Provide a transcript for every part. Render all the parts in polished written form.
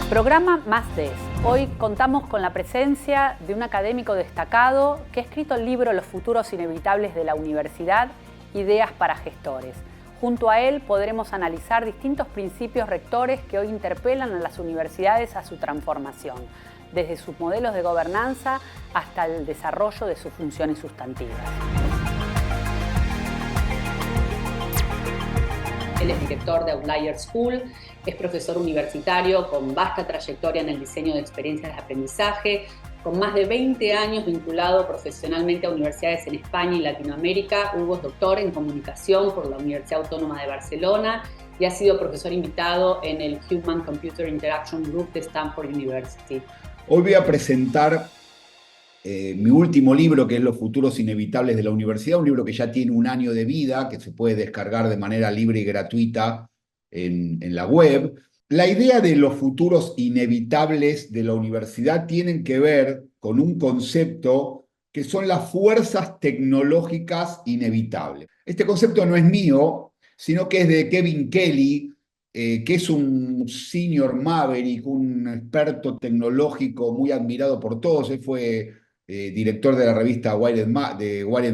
Programa Más Des. Hoy contamos con la presencia de un académico destacado que ha escrito el libro Los futuros inevitables de la universidad, ideas para gestores. Junto a él podremos analizar distintos principios rectores que hoy interpelan a las universidades a su transformación, desde sus modelos de gobernanza hasta el desarrollo de sus funciones sustantivas. Él es director de Outlier School, es profesor universitario con vasta trayectoria en el diseño de experiencias de aprendizaje, con más de 20 años vinculado profesionalmente a universidades en España y Latinoamérica. Hugo es doctor en comunicación por la Universidad Autónoma de Barcelona y ha sido profesor invitado en el Human Computer Interaction Group de Stanford University. Hoy voy a presentar mi último libro, que es Los futuros inevitables de la universidad, un libro que ya tiene 1 año de vida, que se puede descargar de manera libre y gratuita en la web. La idea de los futuros inevitables de la universidad tienen que ver con un concepto que son las fuerzas tecnológicas inevitables. Este concepto no es mío, sino que es de Kevin Kelly, que es un senior maverick, un experto tecnológico muy admirado por todos. Él fue director de la revista Wired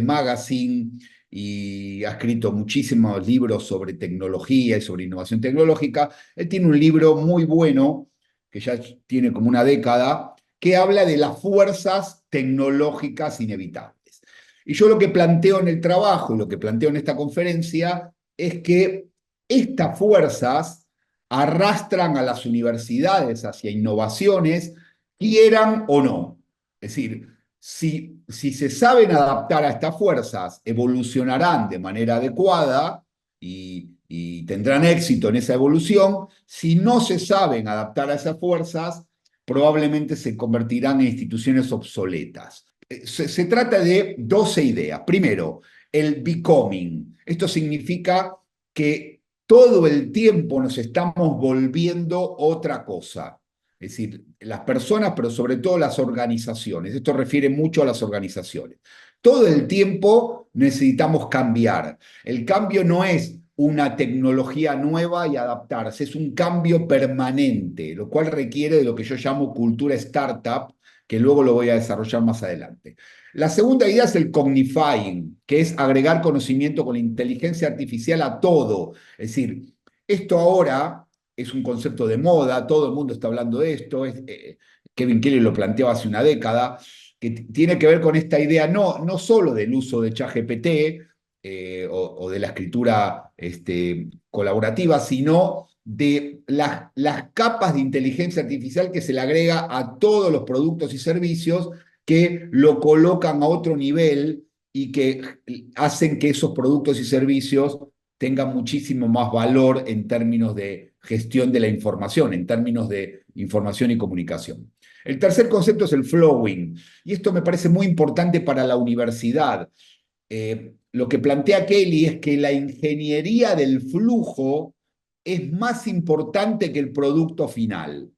Magazine y ha escrito muchísimos libros sobre tecnología y sobre innovación tecnológica. Él tiene un libro muy bueno, que ya tiene como 1 década, que habla de las fuerzas tecnológicas inevitables. Y yo lo que planteo en el trabajo y lo que planteo en esta conferencia es que estas fuerzas arrastran a las universidades hacia innovaciones, quieran o no. Es decir, si se saben adaptar a estas fuerzas, evolucionarán de manera adecuada y tendrán éxito en esa evolución. Si no se saben adaptar a esas fuerzas, probablemente se convertirán en instituciones obsoletas. Se trata de 12 ideas. Primero, el becoming. Esto significa que todo el tiempo nos estamos volviendo otra cosa. Es decir, las personas, pero sobre todo las organizaciones. Esto refiere mucho a las organizaciones. Todo el tiempo necesitamos cambiar. El cambio no es una tecnología nueva y adaptarse, es un cambio permanente, lo cual requiere de lo que yo llamo cultura startup, que luego lo voy a desarrollar más adelante. La segunda idea es el cognifying, que es agregar conocimiento con la inteligencia artificial a todo. Es decir, esto ahora es un concepto de moda, todo el mundo está hablando de esto, Kevin Kelly lo planteó hace 1 década, que tiene que ver con esta idea no solo del uso de ChatGPT o de la escritura colaborativa, sino de las capas de inteligencia artificial que se le agrega a todos los productos y servicios que lo colocan a otro nivel y que hacen que esos productos y servicios tengan muchísimo más valor en términos de gestión de la información, en términos de información y comunicación. El tercer concepto es el flowing, y esto me parece muy importante para la universidad. Lo que plantea Kelly es que la ingeniería del flujo es más importante que el producto final.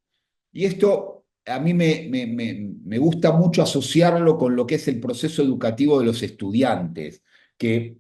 Y esto a mí me gusta mucho asociarlo con lo que es el proceso educativo de los estudiantes, que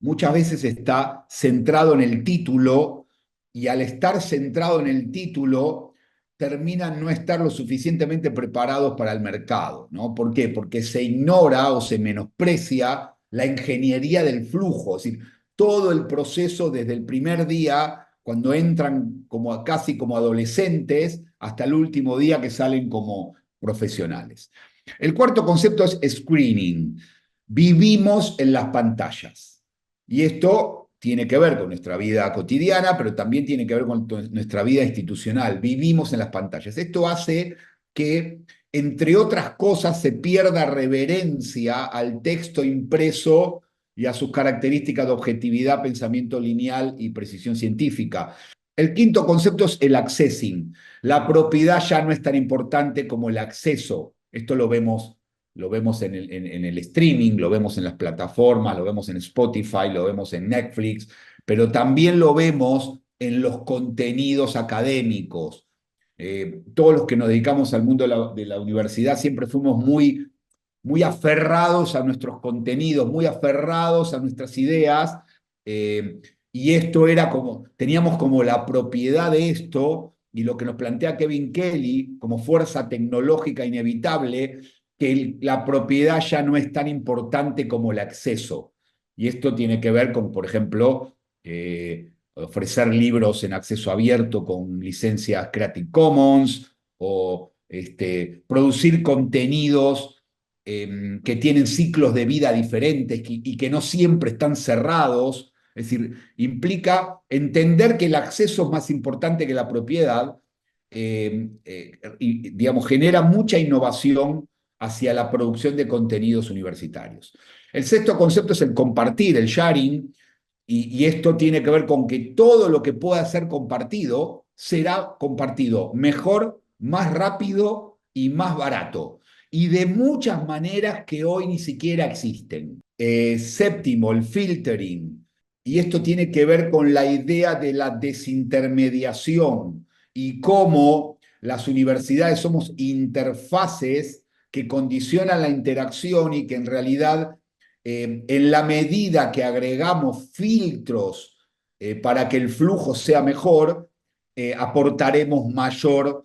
muchas veces está centrado en el título y al estar centrado en el título terminan no estar lo suficientemente preparados para el mercado, ¿no? ¿Por qué? Porque se ignora o se menosprecia la ingeniería del flujo, es decir, todo el proceso desde el primer día, cuando entran casi como adolescentes, hasta el último día que salen como profesionales. El cuarto concepto es screening. Vivimos en las pantallas. Y esto tiene que ver con nuestra vida cotidiana, pero también tiene que ver con nuestra vida institucional. Vivimos en las pantallas. Esto hace que, entre otras cosas, se pierda reverencia al texto impreso y a sus características de objetividad, pensamiento lineal y precisión científica. El quinto concepto es el accessing. La propiedad ya no es tan importante como el acceso. Esto lo vemos en el streaming, lo vemos en las plataformas, lo vemos en Spotify, lo vemos en Netflix, pero también lo vemos en los contenidos académicos. Todos los que nos dedicamos al mundo de la universidad siempre fuimos muy aferrados a nuestros contenidos, muy aferrados a nuestras ideas, y esto era teníamos como la propiedad de esto, y lo que nos plantea Kevin Kelly como fuerza tecnológica inevitable, que la propiedad ya no es tan importante como el acceso. Y esto tiene que ver con, por ejemplo, ofrecer libros en acceso abierto con licencias Creative Commons o producir contenidos que tienen ciclos de vida diferentes y que no siempre están cerrados. Es decir, implica entender que el acceso es más importante que la propiedad y, digamos, genera mucha innovación hacia la producción de contenidos universitarios. El sexto concepto es el compartir, el sharing, y esto tiene que ver con que todo lo que pueda ser compartido será compartido mejor, más rápido y más barato. Y de muchas maneras que hoy ni siquiera existen. Séptimo, el filtering. Y esto tiene que ver con la idea de la desintermediación y cómo las universidades somos interfaces que condicionan la interacción y que en realidad en la medida que agregamos filtros para que el flujo sea mejor, aportaremos mayor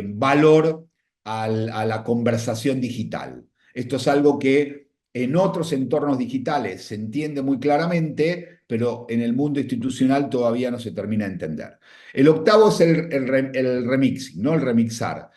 valor a la conversación digital. Esto es algo que en otros entornos digitales se entiende muy claramente, pero en el mundo institucional todavía no se termina de entender. El octavo es el remixing, ¿no? El remixar.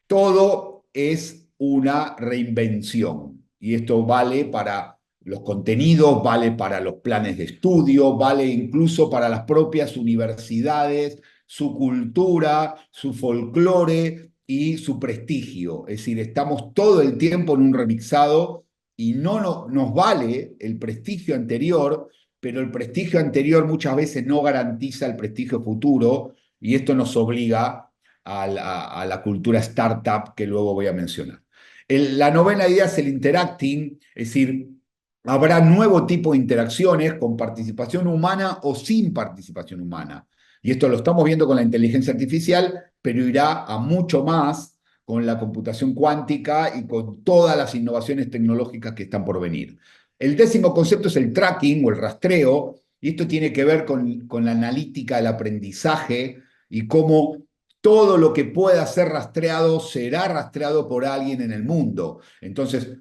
Todo es una reinvención y esto vale para los contenidos, vale para los planes de estudio, vale incluso para las propias universidades, su cultura, su folclore y su prestigio. Es decir, estamos todo el tiempo en un remixado y nos vale el prestigio anterior, pero el prestigio anterior muchas veces no garantiza el prestigio futuro y esto nos obliga a la cultura startup que luego voy a mencionar. La novena idea es el interacting, es decir, habrá nuevo tipo de interacciones con participación humana o sin participación humana. Y esto lo estamos viendo con la inteligencia artificial, pero irá a mucho más con la computación cuántica y con todas las innovaciones tecnológicas que están por venir. El décimo concepto es el tracking o el rastreo, y esto tiene que ver con la analítica del aprendizaje y cómo todo lo que pueda ser rastreado será rastreado por alguien en el mundo. Entonces,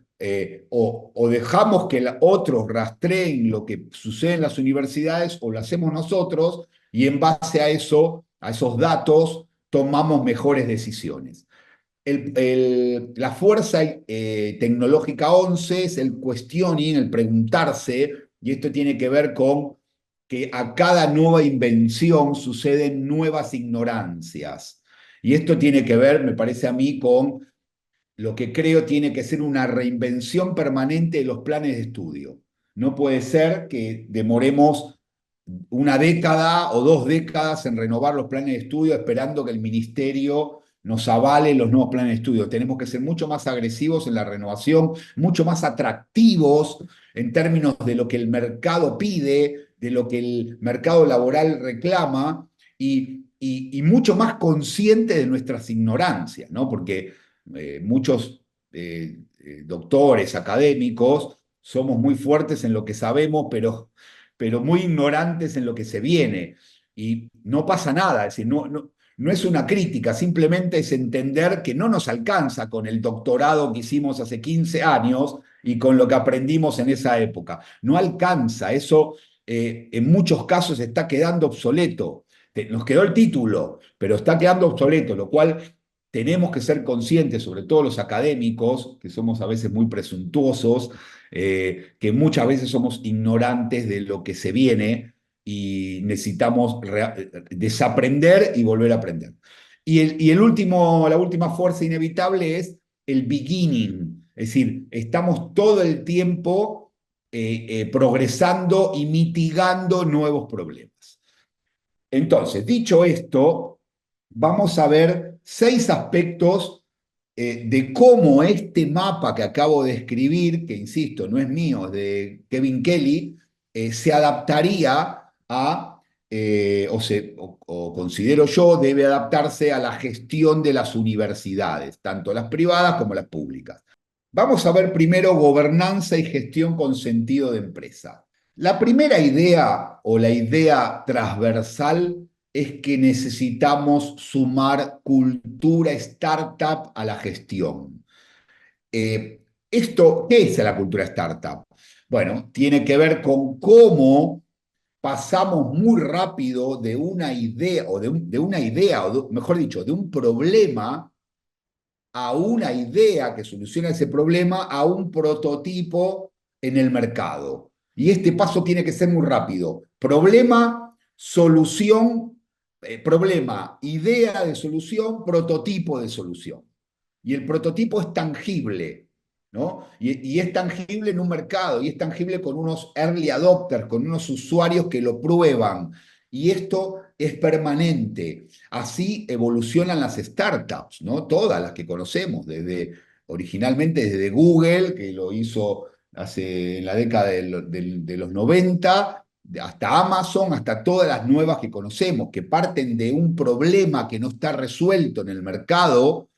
o dejamos que otros rastreen lo que sucede en las universidades o lo hacemos nosotros y en base a eso, a esos datos, tomamos mejores decisiones. La fuerza tecnológica 11 es el questioning, el preguntarse, y esto tiene que ver con que a cada nueva invención suceden nuevas ignorancias. Y esto tiene que ver, me parece a mí, con lo que creo tiene que ser una reinvención permanente de los planes de estudio. No puede ser que demoremos una década o 2 décadas en renovar los planes de estudio esperando que el ministerio nos avale los nuevos planes de estudio. Tenemos que ser mucho más agresivos en la renovación, mucho más atractivos en términos de lo que el mercado pide, de lo que el mercado laboral reclama y mucho más conscientes de nuestras ignorancias, ¿no? Porque muchos doctores, académicos, somos muy fuertes en lo que sabemos, pero muy ignorantes en lo que se viene. Y no pasa nada, es decir, no es una crítica, simplemente es entender que no nos alcanza con el doctorado que hicimos hace 15 años y con lo que aprendimos en esa época. No alcanza, eso en muchos casos está quedando obsoleto. Nos quedó el título, pero está quedando obsoleto, lo cual tenemos que ser conscientes, sobre todo los académicos, que somos a veces muy presuntuosos, que muchas veces somos ignorantes de lo que se viene y necesitamos desaprender y volver a aprender. La última fuerza inevitable es el beginning, es decir, estamos todo el tiempo progresando y mitigando nuevos problemas. Entonces, dicho esto, vamos a ver 6 aspectos de cómo este mapa que acabo de escribir, que insisto, no es mío, es de Kevin Kelly, se adaptaría a, o considero yo, debe adaptarse a la gestión de las universidades, tanto las privadas como las públicas. Vamos a ver primero gobernanza y gestión con sentido de empresa. La primera idea o la idea transversal es que necesitamos sumar cultura startup a la gestión. ¿Qué es la cultura startup? Bueno, tiene que ver con cómo pasamos muy rápido de una idea, mejor dicho, de un problema a una idea que soluciona ese problema, a un prototipo en el mercado. Y este paso tiene que ser muy rápido. Problema, solución, problema, idea de solución, prototipo de solución. Y el prototipo es tangible, ¿no? Y es tangible en un mercado, y es tangible con unos early adopters, con unos usuarios que lo prueban. Y esto es permanente. Así evolucionan las startups, ¿no? Todas las que conocemos, originalmente desde Google, que lo hizo en la década de los 90, hasta Amazon, hasta todas las nuevas que conocemos, que parten de un problema que no está resuelto en el mercado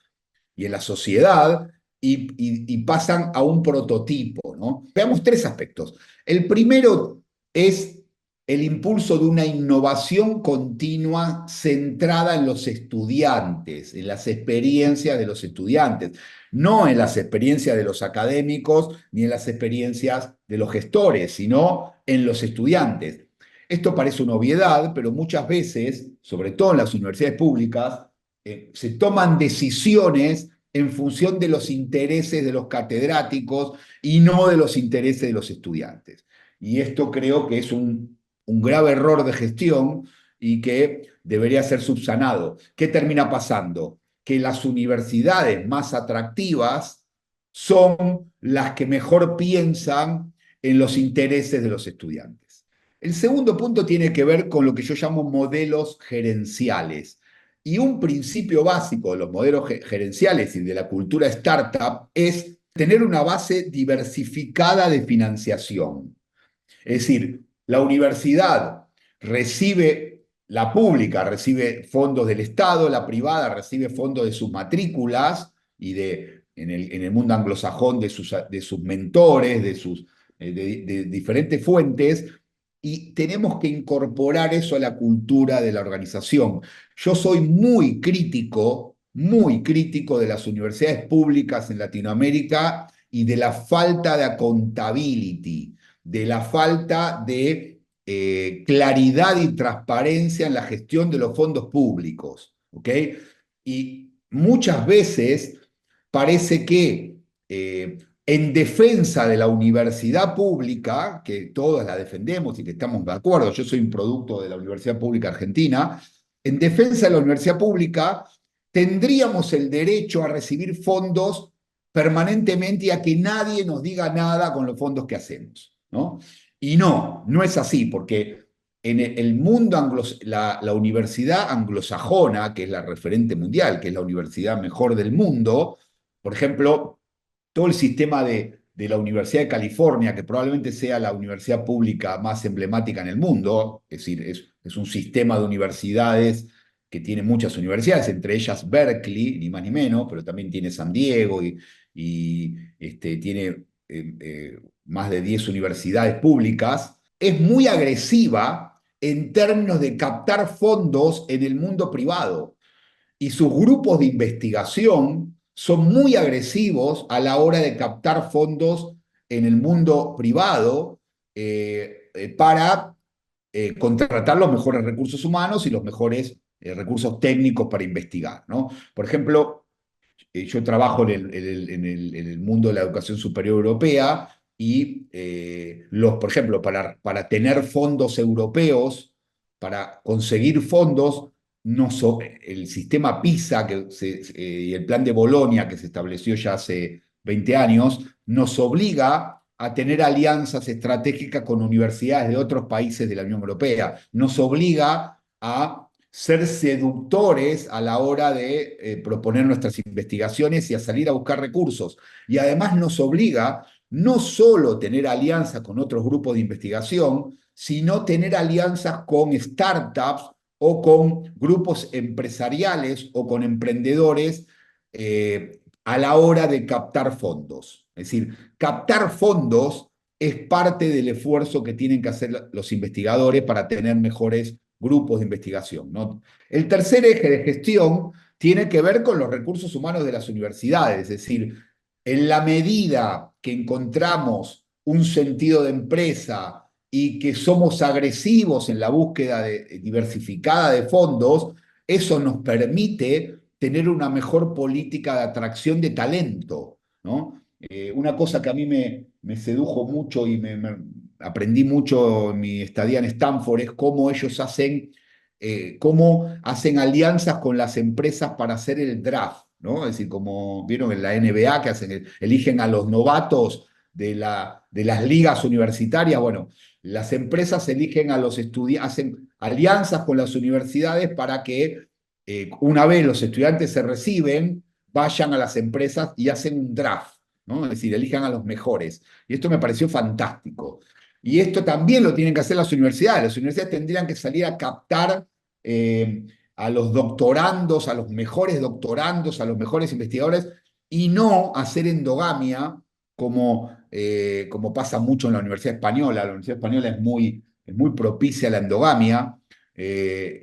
y en la sociedad y pasan a un prototipo, ¿no? Veamos tres aspectos. El primero es el impulso de una innovación continua centrada en los estudiantes, en las experiencias de los estudiantes, no en las experiencias de los académicos ni en las experiencias de los gestores, sino en los estudiantes. Esto parece una obviedad, pero muchas veces, sobre todo en las universidades públicas, se toman decisiones en función de los intereses de los catedráticos y no de los intereses de los estudiantes. Y esto creo que es un grave error de gestión y que debería ser subsanado. ¿Qué termina pasando? Que las universidades más atractivas son las que mejor piensan en los intereses de los estudiantes. El segundo punto tiene que ver con lo que yo llamo modelos gerenciales. Y un principio básico de los modelos gerenciales y de la cultura startup es tener una base diversificada de financiación. Es decir, la universidad recibe, la pública recibe fondos del Estado, la privada recibe fondos de sus matrículas y en el mundo anglosajón de sus mentores, de diferentes fuentes, y tenemos que incorporar eso a la cultura de la organización. Yo soy muy crítico de las universidades públicas en Latinoamérica y de la falta de accountability, de la falta de claridad y transparencia en la gestión de los fondos públicos, ¿ok? Y muchas veces parece que en defensa de la universidad pública, que todos la defendemos y que estamos de acuerdo, yo soy un producto de la Universidad Pública Argentina, en defensa de la universidad pública tendríamos el derecho a recibir fondos permanentemente y a que nadie nos diga nada con los fondos que hacemos, ¿no? Y no es así, porque en el mundo la universidad anglosajona, que es la referente mundial, que es la universidad mejor del mundo, por ejemplo, todo el sistema de la Universidad de California, que probablemente sea la universidad pública más emblemática en el mundo, es decir, es un sistema de universidades que tiene muchas universidades, entre ellas Berkeley, ni más ni menos, pero también tiene San Diego y tiene más de 10 universidades públicas, es muy agresiva en términos de captar fondos en el mundo privado. Y sus grupos de investigación son muy agresivos a la hora de captar fondos en el mundo privado para contratar los mejores recursos humanos y los mejores recursos técnicos para investigar, ¿no? Por ejemplo, yo trabajo en el mundo de la educación superior europea y, por ejemplo, para tener fondos europeos, para conseguir fondos, el sistema PISA y el plan de Bolonia que se estableció ya hace 20 años, nos obliga a tener alianzas estratégicas con universidades de otros países de la Unión Europea. Nos obliga a ser seductores a la hora de proponer nuestras investigaciones y a salir a buscar recursos. Y además nos obliga no solo tener alianzas con otros grupos de investigación, sino tener alianzas con startups o con grupos empresariales o con emprendedores a la hora de captar fondos. Es decir, captar fondos es parte del esfuerzo que tienen que hacer los investigadores para tener mejores grupos de investigación, ¿no? El tercer eje de gestión tiene que ver con los recursos humanos de las universidades, es decir, en la medida que encontramos un sentido de empresa y que somos agresivos en la búsqueda diversificada de fondos, eso nos permite tener una mejor política de atracción de talento, ¿no? Una cosa que a mí me sedujo mucho y aprendí mucho en mi estadía en Stanford es cómo hacen alianzas con las empresas para hacer el draft, ¿no? Es decir, como vieron en la NBA que eligen a los novatos de las ligas universitarias. Bueno, las empresas eligen a los estudiantes, hacen alianzas con las universidades para que una vez los estudiantes se reciben, vayan a las empresas y hacen un draft, ¿no? Es decir, elijan a los mejores. Y esto me pareció fantástico. Y esto también lo tienen que hacer las universidades. Las universidades tendrían que salir a captar a los doctorandos, a los mejores doctorandos, a los mejores investigadores, y no hacer endogamia como pasa mucho en la Universidad Española. La Universidad Española es muy propicia a la endogamia,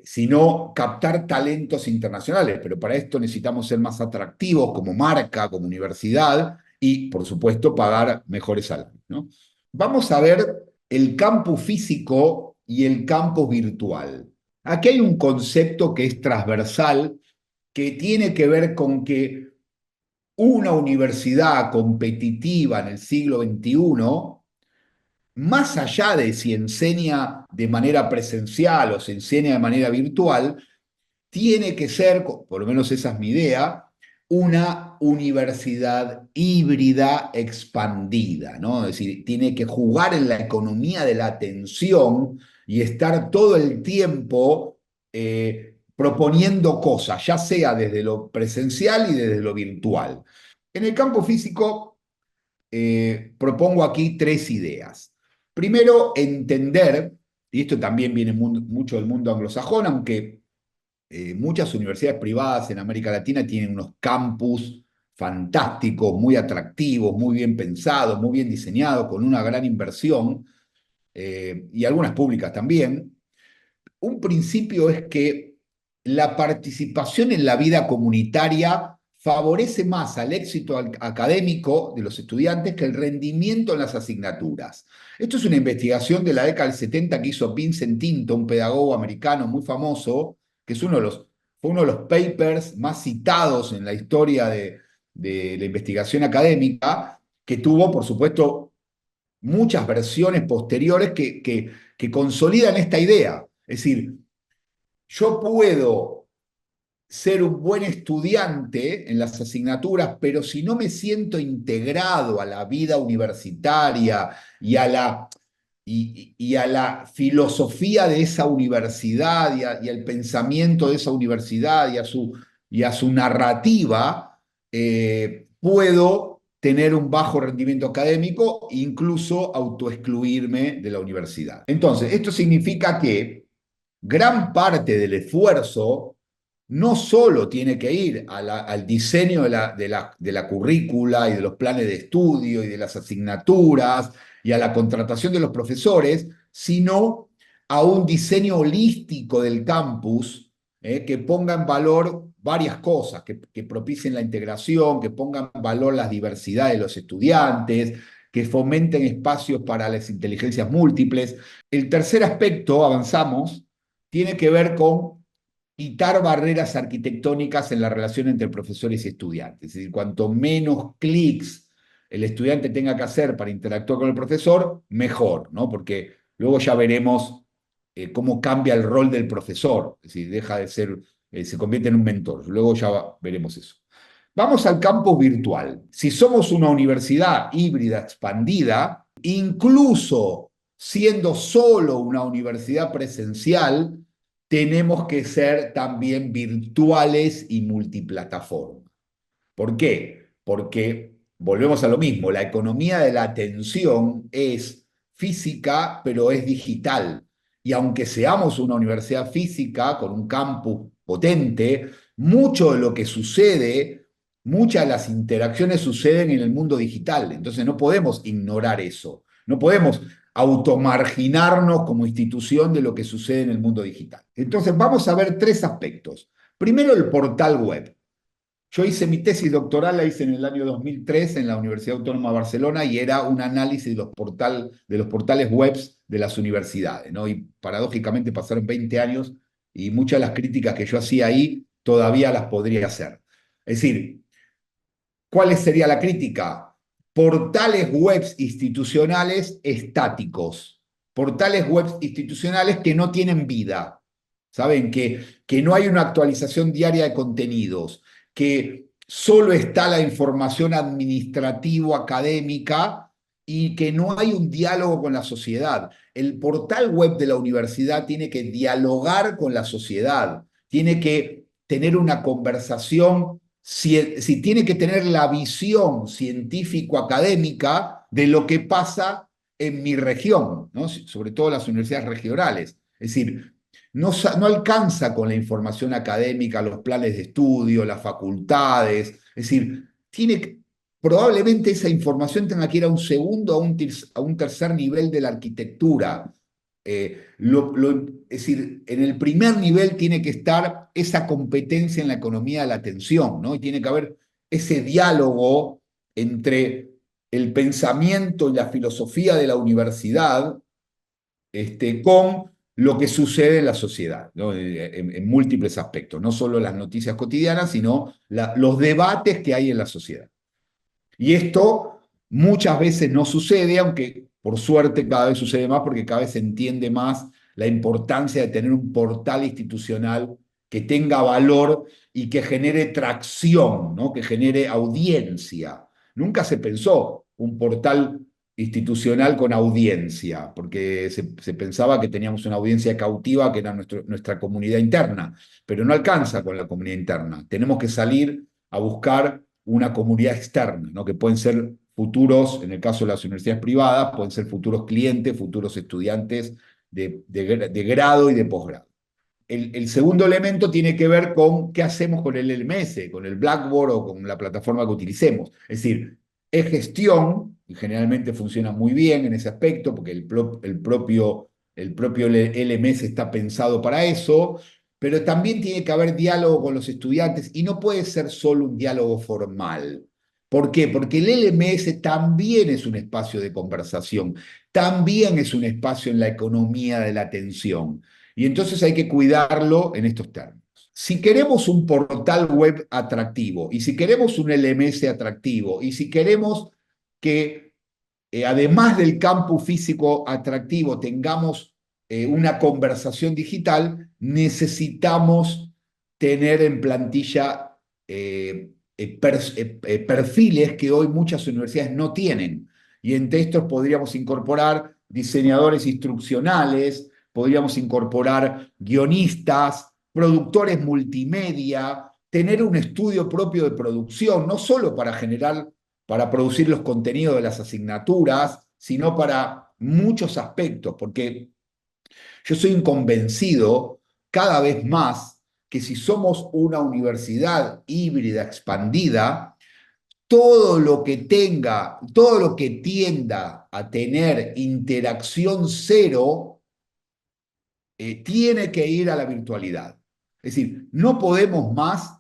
sino captar talentos internacionales. Pero para esto necesitamos ser más atractivos como marca, como universidad, y, por supuesto, pagar mejores salarios, ¿no? Vamos a ver el campus físico y el campus virtual. Aquí hay un concepto que es transversal, que tiene que ver con que una universidad competitiva en el siglo XXI, más allá de si enseña de manera presencial o se enseña de manera virtual, tiene que ser, por lo menos esa es mi idea, una universidad híbrida expandida, ¿no? Es decir, tiene que jugar en la economía de la atención y estar todo el tiempo proponiendo cosas, ya sea desde lo presencial y desde lo virtual. En el campo físico, propongo aquí tres ideas. Primero, entender, y esto también viene mucho del mundo anglosajón, aunque muchas universidades privadas en América Latina tienen unos campus fantásticos, muy atractivos, muy bien pensados, muy bien diseñados, con una gran inversión, y algunas públicas también. Un principio es que la participación en la vida comunitaria favorece más al éxito académico de los estudiantes que el rendimiento en las asignaturas. Esto es una investigación de la década del 70 que hizo Vincent Tinto, un pedagogo americano muy famoso, que fue uno de los papers más citados en la historia de la investigación académica, que tuvo, por supuesto, muchas versiones posteriores que consolidan esta idea. Es decir, yo puedo ser un buen estudiante en las asignaturas, pero si no me siento integrado a la vida universitaria y a la filosofía de esa universidad y al pensamiento de esa universidad y a su narrativa, puedo tener un bajo rendimiento académico e incluso autoexcluirme de la universidad. Entonces, esto significa que gran parte del esfuerzo no solo tiene que ir al diseño de la currícula y de los planes de estudio y de las asignaturas y a la contratación de los profesores, sino a un diseño holístico del campus, que ponga en valor varias cosas, que propicien la integración, que pongan en valor la diversidad de los estudiantes, que fomenten espacios para las inteligencias múltiples. El tercer aspecto, avanzamos, tiene que ver con quitar barreras arquitectónicas en la relación entre profesores y estudiantes. Es decir, cuanto menos clics el estudiante tenga que hacer para interactuar con el profesor, mejor, ¿no? Porque luego ya veremos cómo cambia el rol del profesor, es decir, deja de ser, se convierte en un mentor. Luego ya veremos eso. Vamos al campus virtual. Si somos una universidad híbrida expandida, incluso siendo solo una universidad presencial, tenemos que ser también virtuales y multiplataforma. ¿Por qué? Porque volvemos a lo mismo, la economía de la atención es física, pero es digital. Y aunque seamos una universidad física con un campus potente, mucho de lo que sucede, muchas de las interacciones suceden en el mundo digital. Entonces no podemos ignorar eso. No podemos automarginarnos como institución de lo que sucede en el mundo digital. Entonces vamos a ver tres aspectos. Primero, el portal web. Yo hice mi tesis doctoral, la hice en el año 2003 en la Universidad Autónoma de Barcelona y era un análisis de los portales web de las universidades, ¿no? Y paradójicamente pasaron 20 años y muchas de las críticas que yo hacía ahí todavía las podría hacer. Es decir, ¿cuál sería la crítica? Portales web institucionales estáticos, portales web institucionales que no tienen vida, ¿saben? Que no hay una actualización diaria de contenidos, que solo está la información administrativo-académica y que no hay un diálogo con la sociedad. El portal web de la universidad tiene que dialogar con la sociedad, tiene que tener una conversación, si tiene que tener la visión científico-académica de lo que pasa en mi región, ¿no? Sobre todo las universidades regionales. Es decir, no alcanza con la información académica, los planes de estudio, las facultades. Es decir, probablemente esa información tenga que ir a un segundo, a un tercer nivel de la arquitectura. Es decir, en el primer nivel tiene que estar esa competencia en la economía de la atención, ¿no? Y tiene que haber ese diálogo entre el pensamiento y la filosofía de la universidad, con lo que sucede en la sociedad, ¿no? En múltiples aspectos, no solo las noticias cotidianas, sino los debates que hay en la sociedad. Y esto muchas veces no sucede, aunque por suerte cada vez sucede más porque cada vez se entiende más la importancia de tener un portal institucional que tenga valor y que genere tracción, ¿no? Que genere audiencia. Nunca se pensó un portal institucional con audiencia, porque se pensaba que teníamos una audiencia cautiva que era nuestra comunidad interna, pero no alcanza con la comunidad interna. Tenemos que salir a buscar una comunidad externa, ¿no? Que pueden ser futuros, en el caso de las universidades privadas, pueden ser futuros clientes, futuros estudiantes de grado y de posgrado. El segundo elemento tiene que ver con qué hacemos con el LMS, con el Blackboard o con la plataforma que utilicemos. Es decir, es gestión, y generalmente funciona muy bien en ese aspecto, porque el propio LMS está pensado para eso, pero también tiene que haber diálogo con los estudiantes y no puede ser solo un diálogo formal. ¿Por qué? Porque el LMS también es un espacio de conversación, también es un espacio en la economía de la atención. Y entonces hay que cuidarlo en estos términos. Si queremos un portal web atractivo y si queremos un LMS atractivo y si queremos que además del campus físico atractivo tengamos una conversación digital, necesitamos tener en plantilla perfiles que hoy muchas universidades no tienen. Y entre estos podríamos incorporar diseñadores instruccionales, podríamos incorporar guionistas, productores multimedia, tener un estudio propio de producción, no solo para producir los contenidos de las asignaturas, sino para muchos aspectos, porque yo soy un convencido cada vez más que si somos una universidad híbrida expandida, todo lo que tienda a tener interacción cero, tiene que ir a la virtualidad. Es decir, no podemos más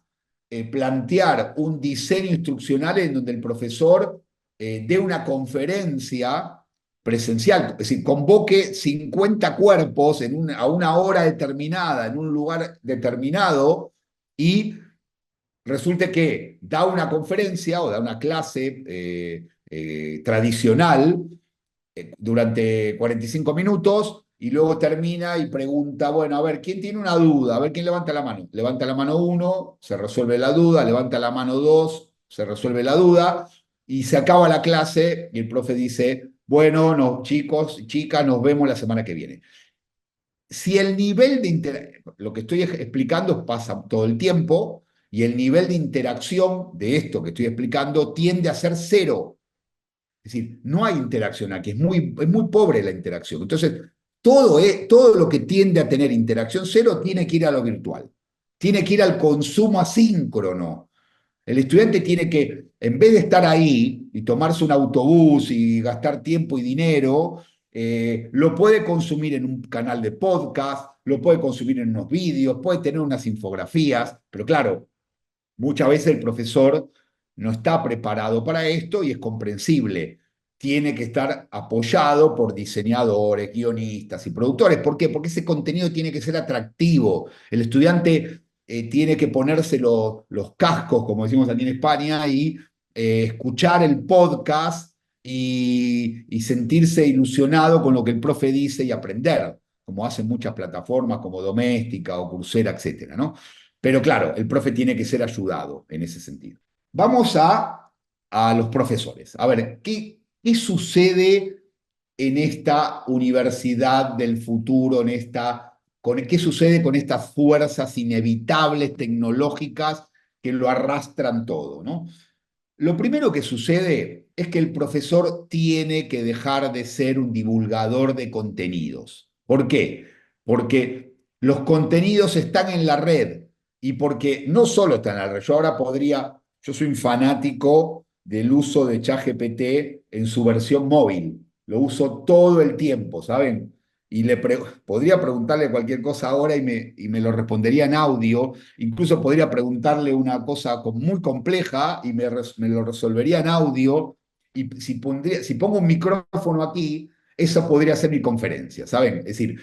plantear un diseño instruccional en donde el profesor dé una conferencia presencial, es decir, convoque 50 cuerpos a una hora determinada, en un lugar determinado, y resulte que da una conferencia o da una clase tradicional durante 45 minutos y luego termina y pregunta, bueno, a ver, ¿quién tiene una duda? A ver, ¿quién levanta la mano? Levanta la mano uno, se resuelve la duda, levanta la mano dos, se resuelve la duda, y se acaba la clase y el profe dice, bueno, no, chicos, chicas, nos vemos la semana que viene. Si el nivel de lo que estoy explicando pasa todo el tiempo, y el nivel de interacción de esto que estoy explicando tiende a ser cero. Es decir, no hay interacción aquí, es muy pobre la interacción. Entonces, todo lo que tiende a tener interacción cero tiene que ir a lo virtual, tiene que ir al consumo asíncrono. El estudiante tiene que, en vez de estar ahí y tomarse un autobús y gastar tiempo y dinero, lo puede consumir en un canal de podcast, lo puede consumir en unos vídeos, puede tener unas infografías, pero claro, muchas veces el profesor no está preparado para esto y es comprensible. Tiene que estar apoyado por diseñadores, guionistas y productores. ¿Por qué? Porque ese contenido tiene que ser atractivo. El estudiante tiene que ponerse los cascos, como decimos aquí en España, y escuchar el podcast y sentirse ilusionado con lo que el profe dice y aprender, como hacen muchas plataformas como Doméstica o Coursera, etcétera, ¿no? Pero claro, el profe tiene que ser ayudado en ese sentido. Vamos a los profesores. A ver, ¿qué sucede en esta universidad del futuro, qué sucede con estas fuerzas inevitables tecnológicas que lo arrastran todo, ¿no? Lo primero que sucede es que el profesor tiene que dejar de ser un divulgador de contenidos. ¿Por qué? Porque los contenidos están en la red y porque no solo están en la red. Yo soy un fanático del uso de ChatGPT en su versión móvil. Lo uso todo el tiempo, ¿saben? Y podría preguntarle cualquier cosa ahora y me lo respondería en audio. Incluso podría preguntarle una cosa muy compleja y me lo resolvería en audio. Y si pongo un micrófono aquí, eso podría ser mi conferencia, ¿saben? Es decir,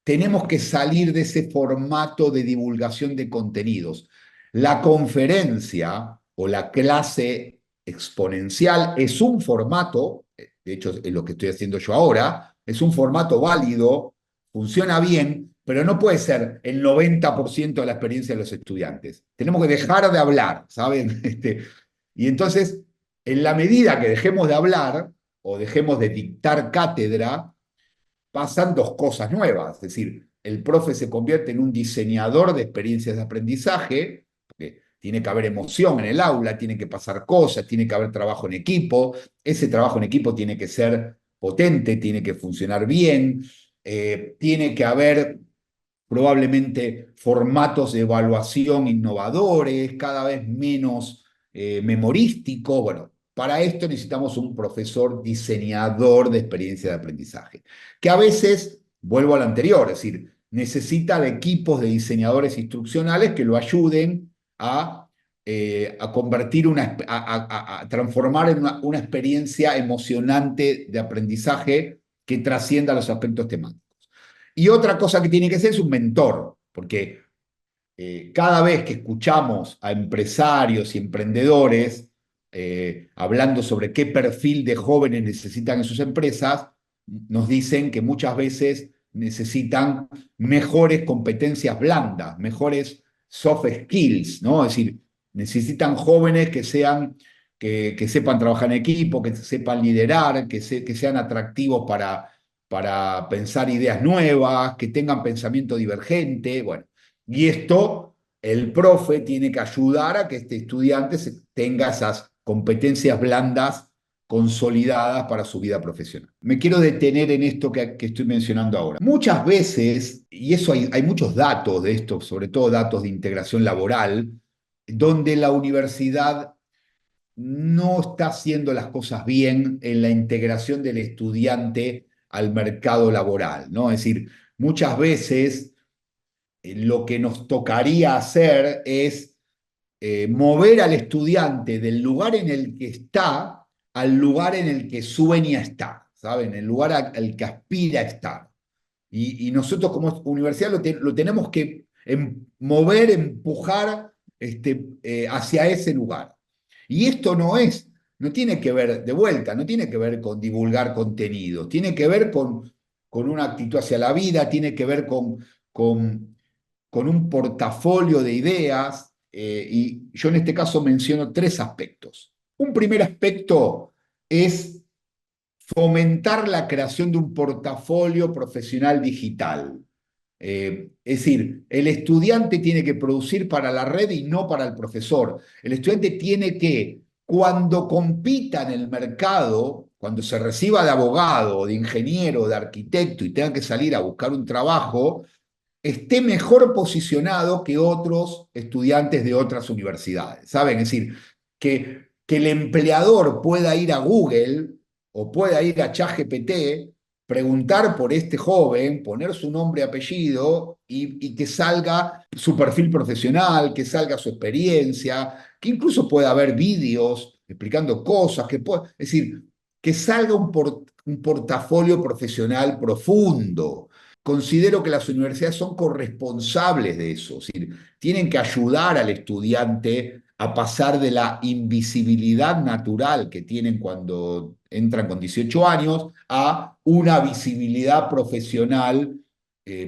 tenemos que salir de ese formato de divulgación de contenidos. La conferencia o la clase exponencial es un formato, de hecho es lo que estoy haciendo yo ahora, es un formato válido, funciona bien, pero no puede ser el 90% de la experiencia de los estudiantes. Tenemos que dejar de hablar, ¿saben? Y entonces, en la medida que dejemos de hablar o dejemos de dictar cátedra, pasan dos cosas nuevas. Es decir, el profe se convierte en un diseñador de experiencias de aprendizaje, porque tiene que haber emoción en el aula, tiene que pasar cosas, tiene que haber trabajo en equipo. Ese trabajo en equipo tiene que ser potente, tiene que funcionar bien, tiene que haber probablemente formatos de evaluación innovadores, cada vez menos memorísticos. Bueno, para esto necesitamos un profesor diseñador de experiencia de aprendizaje, que a veces, vuelvo al anterior, es decir, necesita de equipos de diseñadores instruccionales que lo ayuden a convertir a transformar en una experiencia emocionante de aprendizaje que trascienda los aspectos temáticos. Y otra cosa que tiene que ser es un mentor, porque cada vez que escuchamos a empresarios y emprendedores hablando sobre qué perfil de jóvenes necesitan en sus empresas, nos dicen que muchas veces necesitan mejores competencias blandas, mejores soft skills, ¿no? Es decir, necesitan jóvenes que sepan trabajar en equipo, que sepan liderar, que sean atractivos para pensar ideas nuevas, que tengan pensamiento divergente, bueno. Y esto, el profe tiene que ayudar a que este estudiante tenga esas competencias blandas consolidadas para su vida profesional. Me quiero detener en esto que estoy mencionando ahora. Muchas veces, y eso hay muchos datos de esto, sobre todo datos de integración laboral, donde la universidad no está haciendo las cosas bien en la integración del estudiante al mercado laboral, ¿no? Es decir, muchas veces lo que nos tocaría hacer es mover al estudiante del lugar en el que está al lugar en el que sueña estar, ¿saben? El lugar al que aspira a estar. Y nosotros como universidad lo tenemos que mover, empujar hacia ese lugar. Y esto no tiene que ver, de vuelta, no tiene que ver con divulgar contenidos, tiene que ver con una actitud hacia la vida, tiene que ver con un portafolio de ideas, y yo en este caso menciono tres aspectos. Un primer aspecto es fomentar la creación de un portafolio profesional digital. Es decir, el estudiante tiene que producir para la red y no para el profesor. El estudiante tiene que, cuando compita en el mercado, cuando se reciba de abogado, de ingeniero, de arquitecto y tenga que salir a buscar un trabajo, esté mejor posicionado que otros estudiantes de otras universidades. ¿Saben? Es decir, que el empleador pueda ir a Google o pueda ir a ChatGPT preguntar por este joven, poner su nombre y apellido y que salga su perfil profesional, que salga su experiencia, que incluso pueda haber vídeos explicando cosas, es decir, que salga un portafolio profesional profundo. Considero que las universidades son corresponsables de eso, es decir, tienen que ayudar al estudiante a pasar de la invisibilidad natural que tienen cuando entran con 18 años a una visibilidad profesional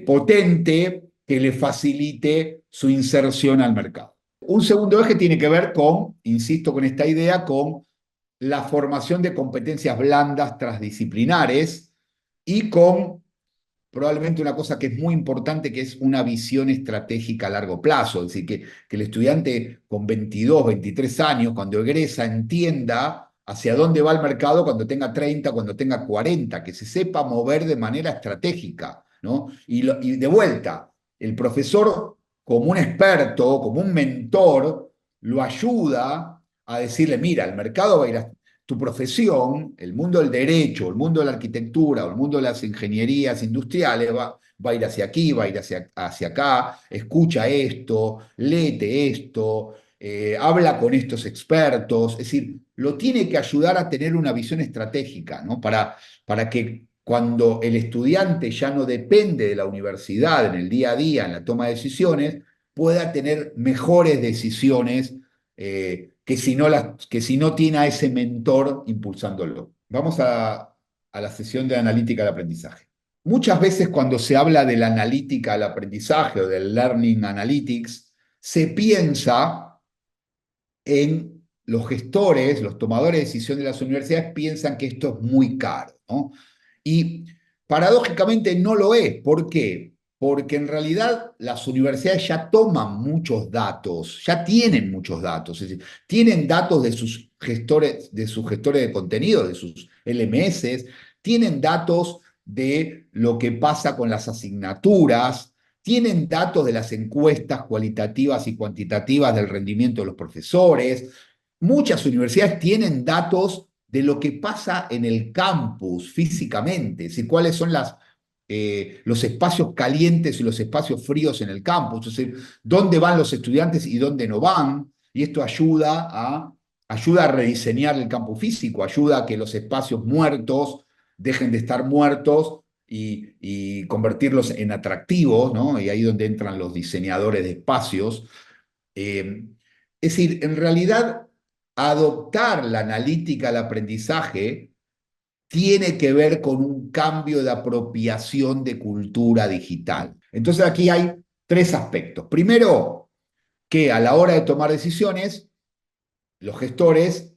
potente que le facilite su inserción al mercado. Un segundo eje tiene que ver con, insisto con esta idea, con la formación de competencias blandas transdisciplinares y con probablemente una cosa que es muy importante, que es una visión estratégica a largo plazo. Es decir, que el estudiante con 22, 23 años, cuando egresa, entienda hacia dónde va el mercado cuando tenga 30, cuando tenga 40, que se sepa mover de manera estratégica, ¿no? Y de vuelta, el profesor como un experto, como un mentor, lo ayuda a decirle, mira, el mercado va a ir a tu profesión, el mundo del derecho, el mundo de la arquitectura o el mundo de las ingenierías industriales va a ir hacia aquí, va a ir hacia acá, escucha esto, léete esto, habla con estos expertos, es decir, lo tiene que ayudar a tener una visión estratégica, ¿no? Para que cuando el estudiante ya no depende de la universidad en el día a día, en la toma de decisiones, pueda tener mejores decisiones que si no tiene a ese mentor impulsándolo. Vamos a la sesión de analítica del aprendizaje. Muchas veces cuando se habla de la analítica del aprendizaje o del learning analytics, se piensa en los gestores, los tomadores de decisión de las universidades piensan que esto es muy caro, ¿no? Y paradójicamente no lo es. ¿Por qué? Porque en realidad las universidades ya toman muchos datos, ya tienen muchos datos, es decir, tienen datos de sus gestores de contenido, de sus LMS, tienen datos de lo que pasa con las asignaturas, tienen datos de las encuestas cualitativas y cuantitativas del rendimiento de los profesores. Muchas universidades tienen datos de lo que pasa en el campus físicamente, es decir, cuáles son los espacios calientes y los espacios fríos en el campus, es decir, dónde van los estudiantes y dónde no van, y esto ayuda a rediseñar el campus físico, ayuda a que los espacios muertos dejen de estar muertos y convertirlos en atractivos, ¿no? Y ahí es donde entran los diseñadores de espacios. Es decir, en realidad, adoptar la analítica al aprendizaje tiene que ver con un cambio de apropiación de cultura digital. Entonces aquí hay tres aspectos. Primero, que a la hora de tomar decisiones, los gestores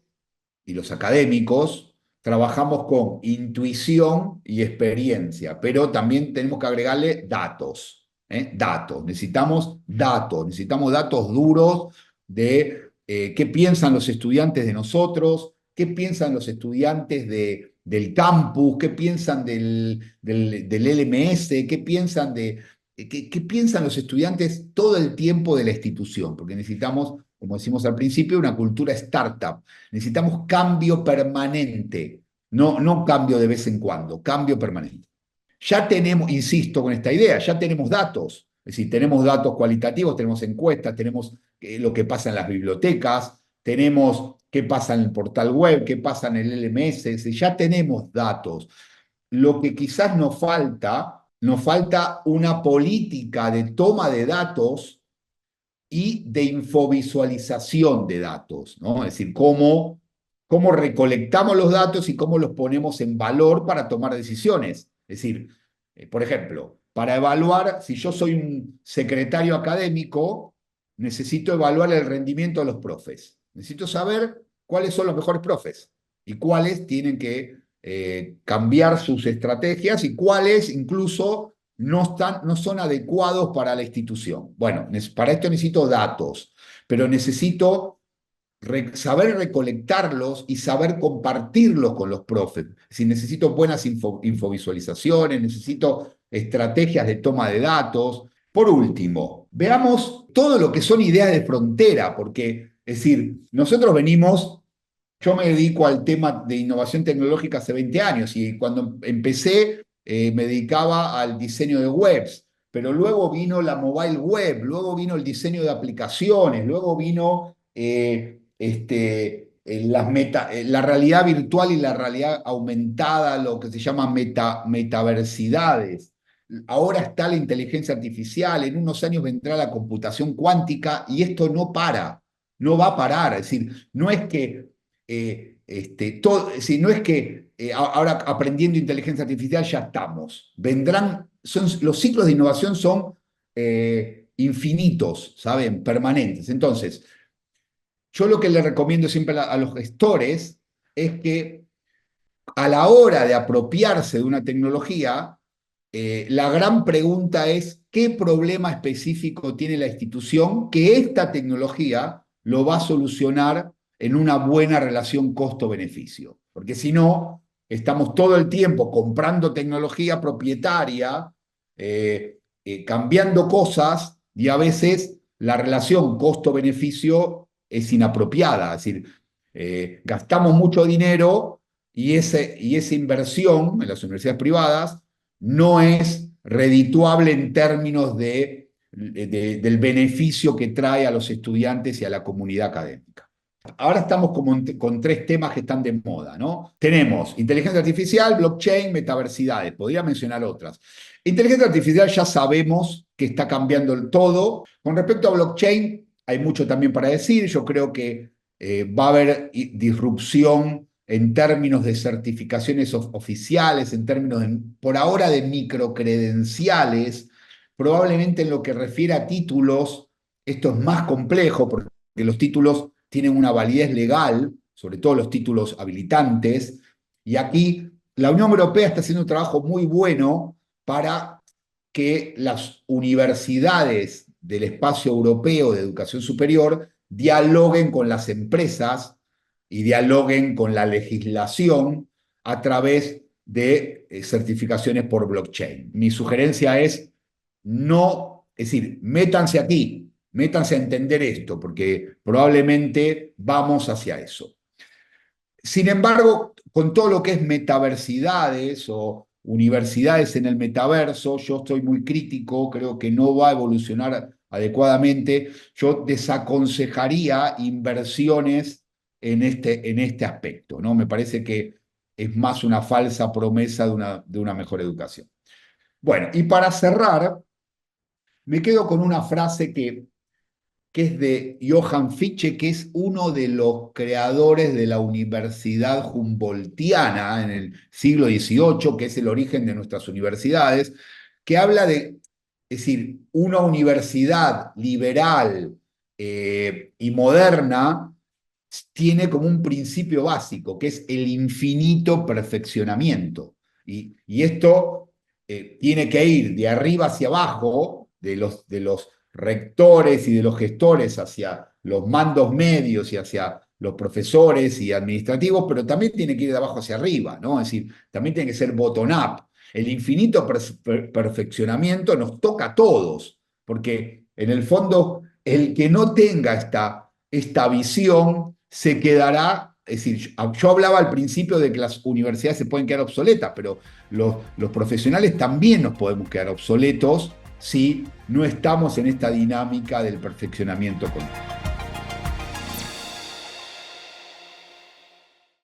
y los académicos trabajamos con intuición y experiencia, pero también tenemos que agregarle datos. Datos, necesitamos datos duros de qué piensan los estudiantes de nosotros, qué piensan los estudiantes del campus, qué piensan del LMS, qué piensan los estudiantes todo el tiempo de la institución, porque necesitamos, como decimos al principio, una cultura startup. Necesitamos cambio permanente, no cambio de vez en cuando, cambio permanente. Ya tenemos, insisto con esta idea, ya tenemos datos, es decir, tenemos datos cualitativos, tenemos encuestas, tenemos lo que pasa en las bibliotecas, tenemos qué pasa en el portal web, qué pasa en el LMS, es decir, ya tenemos datos. Lo que quizás nos falta una política de toma de datos y de infovisualización de datos, ¿no? Es decir, cómo recolectamos los datos y cómo los ponemos en valor para tomar decisiones. Es decir, por ejemplo, para evaluar, si yo soy un secretario académico, necesito evaluar el rendimiento de los profes. Necesito saber cuáles son los mejores profes y cuáles tienen que cambiar sus estrategias y cuáles incluso no son adecuados para la institución. Bueno, para esto necesito datos, pero necesito saber recolectarlos y saber compartirlos con los profes. Si necesito buenas infovisualizaciones, necesito estrategias de toma de datos. Por último, veamos todo lo que son ideas de frontera, porque, es decir, yo me dedico al tema de innovación tecnológica hace 20 años y cuando empecé me dedicaba al diseño de webs, pero luego vino la mobile web, luego vino el diseño de aplicaciones, luego vino la realidad virtual y la realidad aumentada, lo que se llama metaversidades. Ahora está la inteligencia artificial, en unos años vendrá la computación cuántica y esto no para, no va a parar. Es decir, no es que, no es que ahora aprendiendo inteligencia artificial ya estamos. Los ciclos de innovación son infinitos, ¿saben? Permanentes. Entonces, yo lo que le recomiendo siempre a los gestores es que a la hora de apropiarse de una tecnología, la gran pregunta es qué problema específico tiene la institución que esta tecnología lo va a solucionar en una buena relación costo-beneficio. Porque si no, estamos todo el tiempo comprando tecnología propietaria, cambiando cosas y a veces la relación costo-beneficio es inapropiada. Es decir, gastamos mucho dinero y esa inversión en las universidades privadas no es redituable en términos del beneficio que trae a los estudiantes y a la comunidad académica. Ahora estamos con tres temas que están de moda, ¿no? Tenemos inteligencia artificial, blockchain, metaversidades. Podría mencionar otras. Inteligencia artificial ya sabemos que está cambiando el todo. Con respecto a blockchain, hay mucho también para decir. Yo creo que va a haber disrupción en términos de certificaciones oficiales, en términos, por ahora, de microcredenciales. Probablemente en lo que refiere a títulos, esto es más complejo porque los títulos tienen una validez legal, sobre todo los títulos habilitantes, y aquí la Unión Europea está haciendo un trabajo muy bueno para que las universidades del espacio europeo de educación superior dialoguen con las empresas y dialoguen con la legislación a través de certificaciones por blockchain. Mi sugerencia es métanse aquí, métanse a entender esto, porque probablemente vamos hacia eso. Sin embargo, con todo lo que es metaversidades o universidades en el metaverso, yo estoy muy crítico, creo que no va a evolucionar adecuadamente. Yo desaconsejaría inversiones en este aspecto, ¿no? Me parece que es más una falsa promesa de una mejor educación. Bueno, y para cerrar, me quedo con una frase que es de Johann Fichte, que es uno de los creadores de la Universidad Humboldtiana en el siglo XVIII, que es el origen de nuestras universidades, que habla de, es decir, una universidad liberal y moderna tiene como un principio básico, que es el infinito perfeccionamiento. Y esto tiene que ir de arriba hacia abajo, de los rectores y de los gestores hacia los mandos medios y hacia los profesores y administrativos, pero también tiene que ir de abajo hacia arriba, ¿no? Es decir, también tiene que ser bottom-up. El infinito perfeccionamiento nos toca a todos, porque en el fondo el que no tenga esta visión se quedará. Es decir, yo hablaba al principio de que las universidades se pueden quedar obsoletas, pero los profesionales también nos podemos quedar obsoletos si no estamos en esta dinámica del perfeccionamiento continuo.